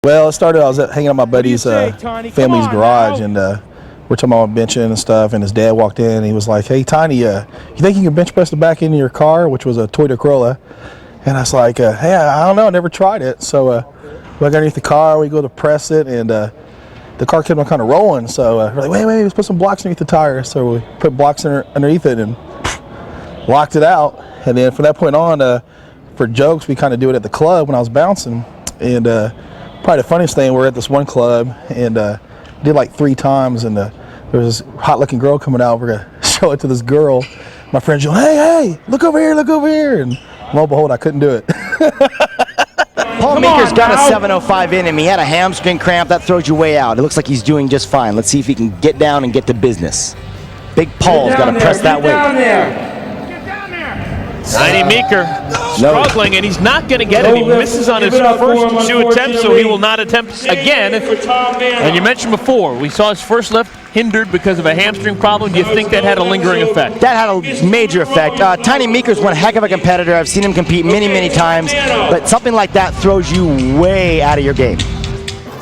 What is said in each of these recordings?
Well, it started, I was hanging out at my buddy's family's garage, and we're talking about benching and stuff, and his dad walked in, and he was like, "Hey, Tiny, you think you can bench press the back end of your car?" Which was a Toyota Corolla. And I was like, "Hey, I don't know, I never tried it." So we got underneath the car, we go to press it, and the car kept on kind of rolling. So we're like, wait, let's put some blocks underneath the tire. So we put blocks underneath it and locked it out. And then from that point on, for jokes, we kind of do it at the club when I was bouncing. And probably the funniest thing, we're at this one club and did like 3 times, and there was this hot-looking girl coming out. We're gonna show it to this girl. My friend's going, "Hey, look over here!" And lo and behold, I couldn't do it. Paul Meeker's got a 7:05 in him. He had a hamstring cramp. That throws you way out. It looks like he's doing just fine. Let's see if he can get down and get to business. Big Paul's got to press that weight. Tiny Meeker struggling, and he's not going to get it. He misses on his first 2 attempts, so he will not attempt again. And you mentioned before, we saw his first lift hindered because of a hamstring problem. Do you think that had a lingering effect? That had a major effect. Tiny Meeker's one heck of a competitor. I've seen him compete many times, but something like that throws you way out of your game.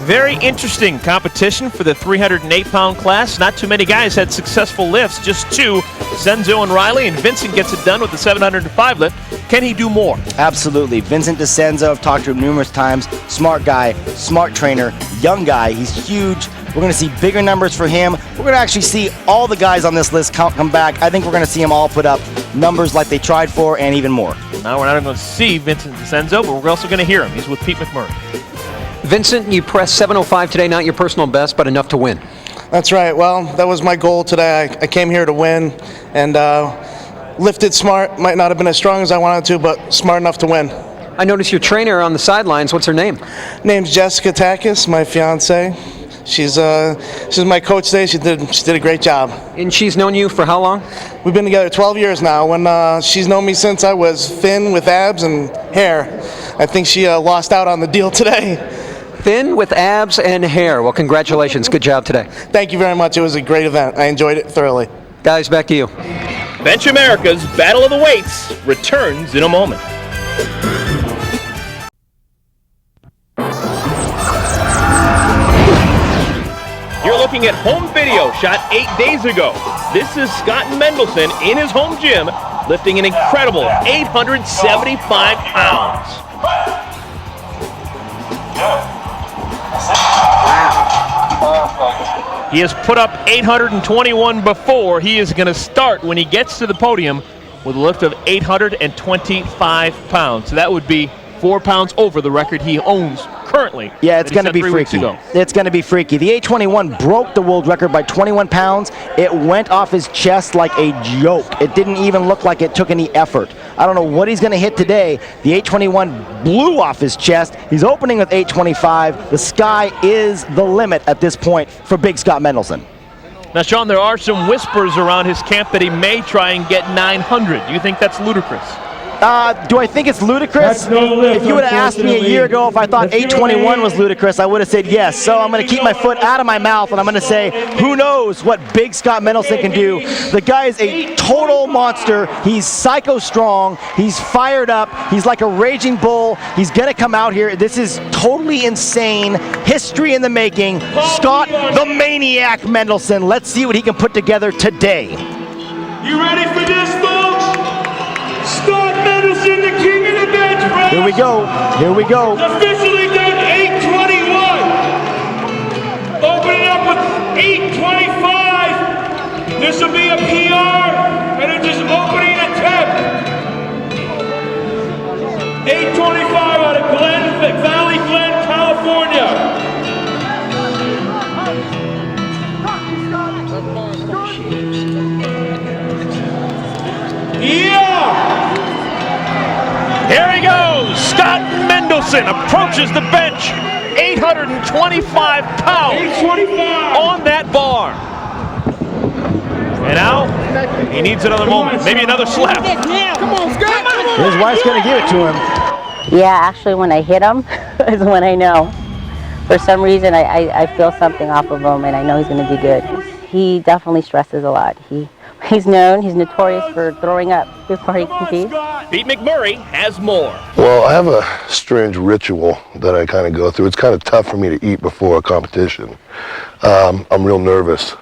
Very interesting competition for the 308-pound class. Not too many guys had successful lifts, just 2, Zenzo and Riley, and Vincent gets it done with the 705 lift. Can he do more? Absolutely. Vincent DeCenzo, I've talked to him numerous times. Smart guy, smart trainer, young guy. He's huge. We're going to see bigger numbers for him. We're going to actually see all the guys on this list come back. I think we're going to see them all put up numbers like they tried for and even more. Now we're not going to see Vincent DeCenzo, but we're also going to hear him. He's with Pete McMurray. Vincent, you pressed 705 today, not your personal best, but enough to win. That's right. Well, that was my goal today. I came here to win, and lifted smart. Might not have been as strong as I wanted to, but smart enough to win. I noticed your trainer on the sidelines. What's her name? Name's Jessica Takis, my fiance. She's my coach today. She did a great job. And she's known you for how long? We've been together 12 years now. When she's known me since I was thin with abs and hair. I think she lost out on the deal today. Thin with abs and hair. Well, congratulations. Good job today. Thank you very much. It was a great event. I enjoyed it thoroughly. Guys, back to you. Bench America's Battle of the Weights returns in a moment. You're looking at home video shot 8 days ago. This is Scott Mendelson in his home gym lifting an incredible 875 pounds. He has put up 821 before. He is going to start when he gets to the podium with a lift of 825 pounds. So that would be 4 pounds over the record he owns currently. Yeah, it's going to be freaky. It's going to be freaky. The 821 broke the world record by 21 pounds. It went off his chest like a joke. It didn't even look like it took any effort. I don't know what he's going to hit today. The 821 blew off his chest. He's opening with 825. The sky is the limit at this point for Big Scott Mendelson. Now, Sean, there are some whispers around his camp that he may try and get 900. Do you think that's ludicrous? Do I think it's ludicrous? If you would have asked me a year ago if I thought 821 was ludicrous, I would have said yes. So I'm going to keep my foot out of my mouth, and I'm going to say, who knows what Big Scott Mendelson can do. The guy is a total monster. He's psycho strong. He's fired up. He's like a raging bull. He's going to come out here. This is totally insane. History in the making. Scott the Maniac Mendelson. Let's see what he can put together today. You ready for this, folks? Scott Mendelson, the king of the bench press. Here we go. Here we go. Officially done 821. Opening up with 825. This will be a PR, and it's his opening attempt. 825 out of Valley Glen, California. Yeah! Here he goes. Scott Mendelson approaches the bench. 825 pounds 825. on that bar. And now he needs another moment, maybe another slap. Come on, Scott. His wife's going to give it to him. Yeah, actually when I hit him is when I know. For some reason I feel something off of him, and I know he's going to do good. He definitely stresses a lot. He's notorious for throwing up before he competes. Pete McMurray has more. Well, I have a strange ritual that I kind of go through. It's kind of tough for me to eat before a competition. I'm real nervous,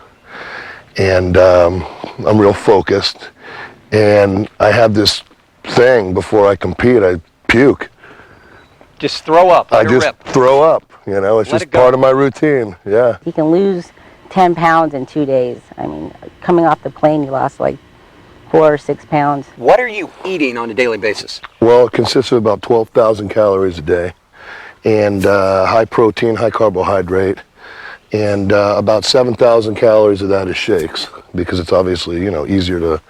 and I'm real focused, and I have this thing before I compete. I puke. Just throw up. I just throw up. You know, it's just part of my routine. Yeah. He can lose 10 pounds in 2 days. I mean, coming off the plane, he lost like 4 or 6 pounds. What are you eating on a daily basis? Well, it consists of about 12,000 calories a day, and high protein, high carbohydrate, and about 7,000 calories of that is shakes, because it's obviously, you know, easier to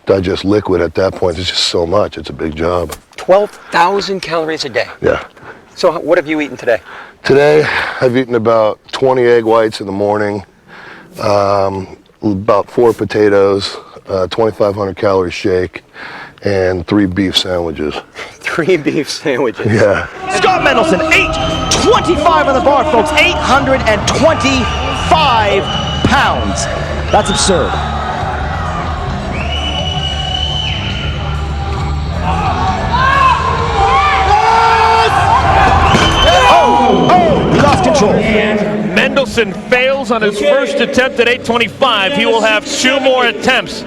digest liquid at that point. It's just so much. It's a big job. 12,000 calories a day. Yeah. So what have you eaten today? Today, I've eaten about 20 egg whites in the morning, about 4 potatoes, 2,500 calorie shake, and 3 beef sandwiches. 3 beef sandwiches. Yeah. Scott Mendelson, 825 on the bar, folks. 825 pounds. That's absurd. He lost control. Mendelson fails on his first attempt at 825. He will have 2 more attempts.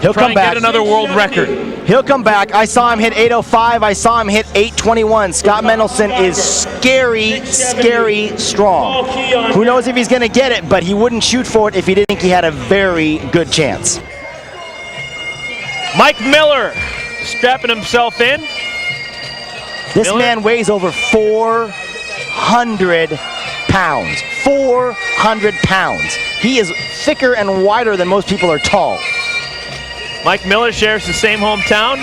He'll Try come and back. get another world record. He'll come back. I saw him hit 805. I saw him hit 821. Scott Mendelson is scary, scary strong. Who knows if he's going to get it, but he wouldn't shoot for it if he didn't think he had a very good chance. Mike Miller strapping himself in. This Miller? man weighs over 400 pounds. 400 pounds. He is thicker and wider than most people are tall. Mike Miller shares the same hometown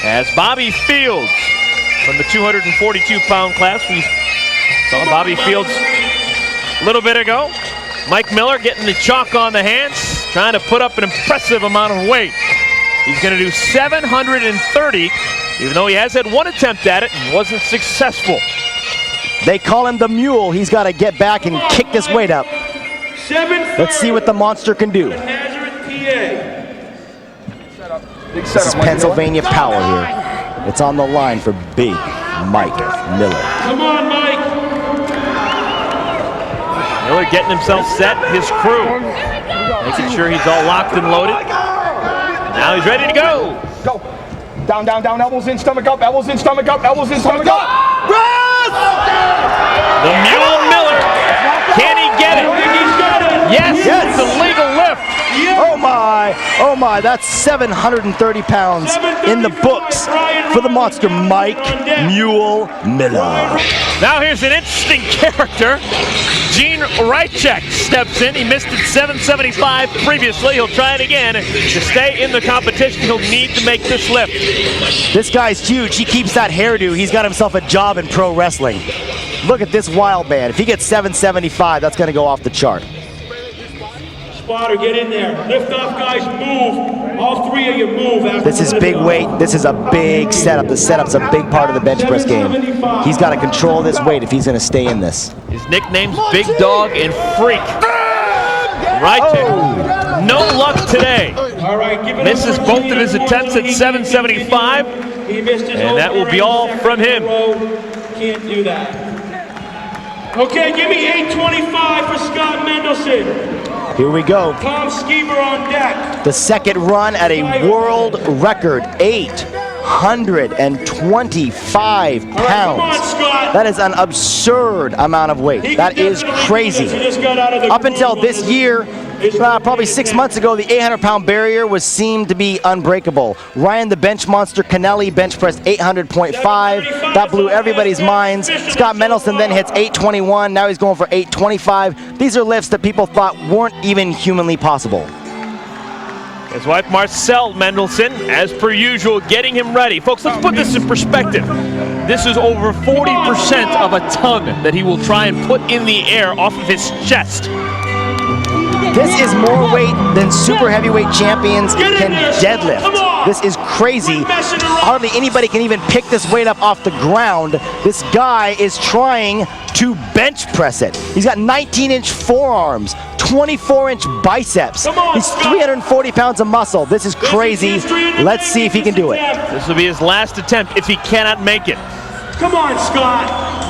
as Bobby Fields from the 242-pound class. We saw Bobby Fields a little bit ago. Mike Miller getting the chalk on the hands, trying to put up an impressive amount of weight. He's going to do 730, even though he has had 1 attempt at it and wasn't successful. They call him the Mule. He's got to get back and kick this weight up. Let's see what the monster can do. This is Pennsylvania power here. It's on the line for big Mike Miller. Come on, Mike. Miller getting himself set, his crew making sure he's all locked and loaded. Now he's ready to go. Go. Down, down, down, elbows in, stomach up, elbows in, stomach up, elbows in, stomach up. The Mule Miller. Can he get it? Yes, it's a legal lift. Oh my, that's 730 pounds in the books for the monster Mike Mule Miller. Now here's an interesting character. Gene Rychek steps in. He missed at 775 previously. He'll try it again. To stay in the competition, he'll need to make this lift. This guy's huge. He keeps that hairdo. He's got himself a job in pro wrestling. Look at this wild man. If he gets 775, that's going to go off the chart. Spotter, get in there. Lift off, guys. Move. All 3 of you move. This is big weight. This is a big setup. The setup's a big part of the bench press game. He's got to control this weight if he's going to stay in this. His nickname's Big Dog and Freak. Rychek, no luck today. All right, give it Misses both of his attempts at 775, and that will be all from him. Can't do that. Okay, give me 825 for Scott Mendelson. Here we go. Tom Skeever on deck. The second run at a world record, 825 pounds. That is an absurd amount of weight. That is crazy. Up until this year, probably 6 months ago, the 800-pound barrier was seemed to be unbreakable. Ryan the Bench Monster Kennelly bench pressed 800.5. That blew everybody's minds. Scott Mendelson then hits 821. Now he's going for 825. These are lifts that people thought weren't even humanly possible. His wife Marcel Mendelson, as per usual, getting him ready. Folks, let's put this in perspective. This is over 40% of a ton that he will try and put in the air off of his chest. This is more weight than super heavyweight champions can deadlift. This is crazy. Hardly anybody can even pick this weight up off the ground. This guy is trying to bench press it. He's got 19-inch forearms, 24-inch biceps. Come on, He's Scott. 340 pounds of muscle. This is crazy. Let's see if he can do it. This will be his last attempt if he cannot make it. Come on, Scott.